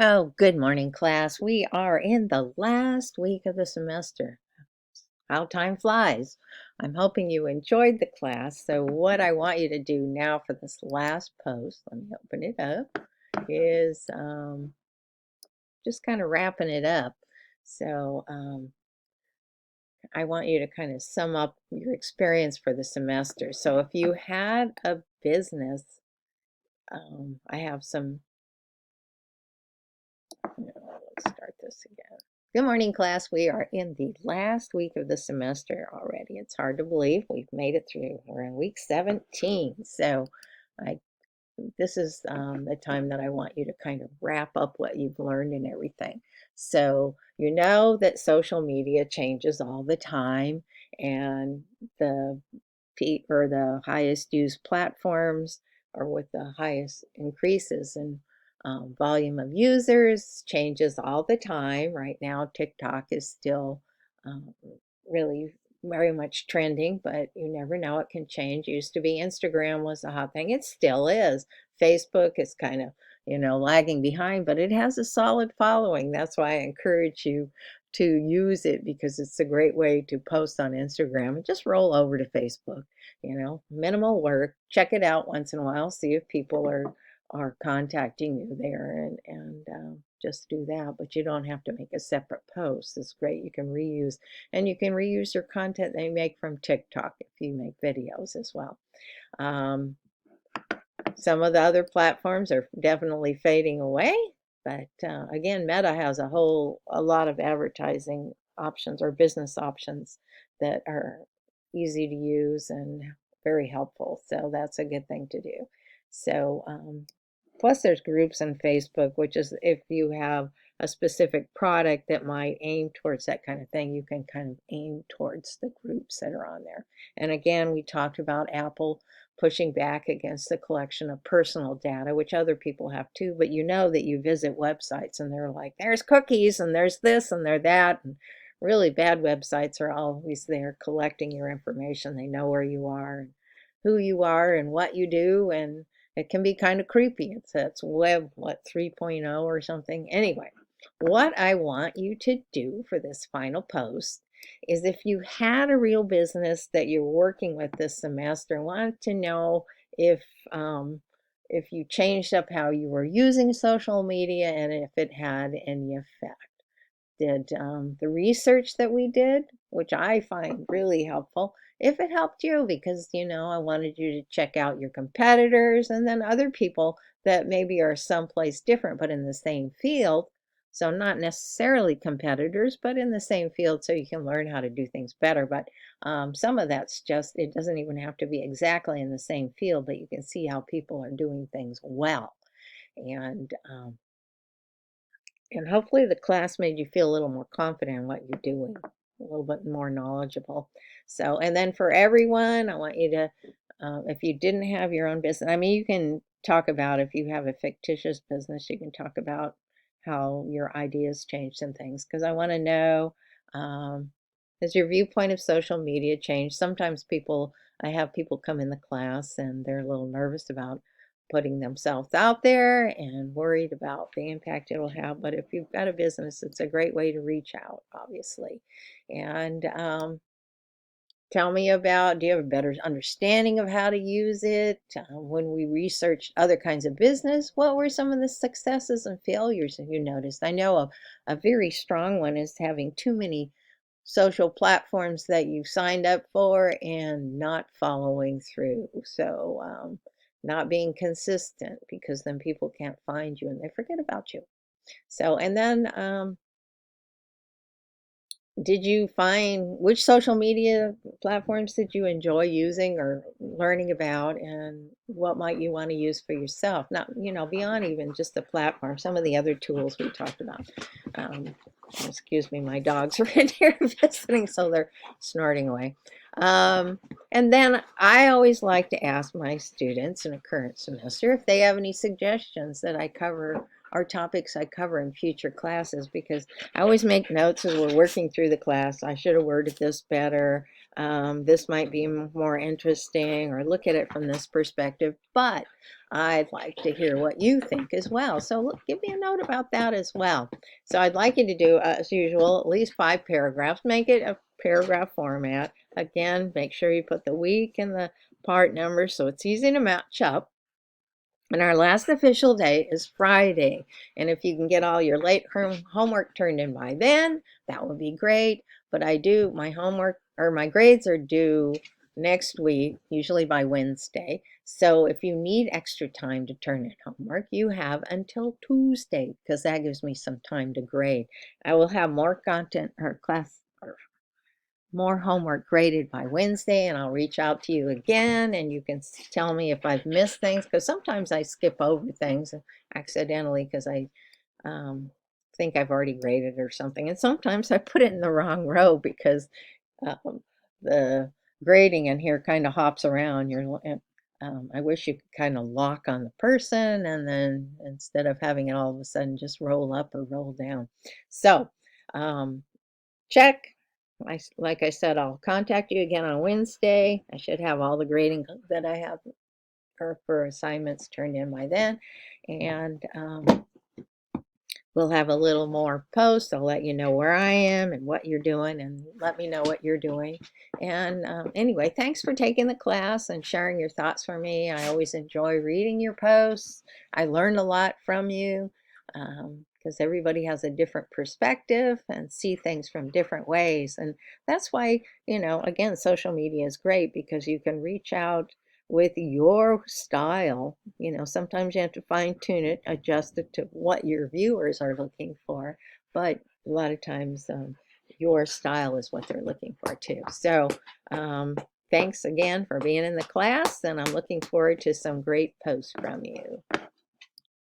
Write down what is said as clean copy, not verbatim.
Oh, good morning, class. We are in the last week of the semester. How time flies. I'm hoping you enjoyed the class. So, what I want you to do now for this last post, let me open it up, is just kind of wrapping it up. So, I want you to kind of sum up your experience for the semester. So, if you had a business, I have some. Let's start this again. Good morning, class. We are in the last week of the semester already. It's hard to believe we've made it through. We're in week 17. So I this is the time that I want you to kind of wrap up what you've learned and everything. So you know that social media changes all the time, and the or the highest used platforms are with the highest increases in volume of users, changes all the time. Right now, TikTok is still um, really very much trending, but you never know, it can change. Used to be Instagram was a hot thing. It still is. Facebook is kind of, lagging behind, but it has a solid following. That's why I encourage you to use it, because it's a great way to post on Instagram and just roll over to Facebook. Minimal work. Check it out once in a while, see if people are contacting you there, and just do that. But you don't have to make a separate post. It's great. You can reuse, and you can reuse your content they make from TikTok if you make videos as well. Um, some of the other platforms are definitely fading away, but again, Meta has a lot of advertising options or business options that are easy to use and very helpful. So that's a good thing to do. So plus, there's groups on Facebook, which is if you have a specific product that might aim towards that kind of thing, you can kind of aim towards the groups that are on there. And again, we talked about Apple pushing back against the collection of personal data, which other people have too. But you know that you visit websites and they're like, there's cookies and there's this and there's that. And really bad websites are always there collecting your information. They know where you are and who you are and what you do, and it can be kind of creepy. It's web, 3.0 or something. Anyway, what I want you to do for this final post is, if you had a real business that you're working with this semester, I want to know if if you changed up how you were using social media and if it had any effect. Did the research that we did, which I find really helpful, if it helped you, because I wanted you to check out your competitors and then other people that maybe are someplace different but in the same field. So, not necessarily competitors, but in the same field, so you can learn how to do things better. But some of that's just, it doesn't even have to be exactly in the same field, but you can see how people are doing things well. And and hopefully the class made you feel a little more confident in what you're doing, a little bit more knowledgeable. So, and then for everyone, I want you to, if you didn't have your own business, I mean, you can talk about, if you have a fictitious business, you can talk about how your ideas changed and things, because I want to know, has your viewpoint of social media changed? Sometimes I have people come in the class and they're a little nervous about putting themselves out there and worried about the impact it'll have. But if you've got a business, it's a great way to reach out, obviously. And tell me about, do you have a better understanding of how to use it? When we researched other kinds of business, what were some of the successes and failures that you noticed? I know a very strong one is having too many social platforms that you've signed up for and not following through. So, not being consistent, because then people can't find you and they forget about you. So, and then did you find, which social media platforms did you enjoy using or learning about, and what might you want to use for yourself? Not, beyond even just the platform, some of the other tools we talked about. Um, excuse me, my dogs are in here visiting, so they're snorting away. Um, and then I always like to ask my students in a current semester if they have any suggestions that I cover, or topics I cover in future classes, because I always make notes as we're working through the class. I should have worded this better. this might be more interesting, or look at it from this perspective, but I'd like to hear what you think as well. So look, give me a note about that as well. So I'd like you to do, as usual, at least 5 paragraphs. Make it a paragraph format. Again, make sure you put the week and the part number so it's easy to match up. And our last official day is Friday. And if you can get all your late homework turned in by then, that would be great. But my homework, or my grades are due next week, usually by Wednesday. So if you need extra time to turn in homework, you have until Tuesday, because that gives me some time to grade. I will have more content or more homework graded by Wednesday, and I'll reach out to you again, and you can tell me if I've missed things, because sometimes I skip over things accidentally because I think I've already graded or something, and sometimes I put it in the wrong row because the grading in here kind of hops around. I wish you could kind of lock on the person, and then instead of having it all of a sudden just roll up or roll down. So check. Like I said, I'll contact you again on Wednesday. I should have all the grading that I have for assignments turned in by then. And we'll have a little more posts. I'll let you know where I am and what you're doing, and let me know what you're doing. And anyway, thanks for taking the class and sharing your thoughts for me. I always enjoy reading your posts. I learn a lot from you because everybody has a different perspective and see things from different ways. And that's why, again, social media is great, because you can reach out with your style. Sometimes you have to fine tune it, adjust it to what your viewers are looking for, but a lot of times your style is what they're looking for too. So thanks again for being in the class, and I'm looking forward to some great posts from you.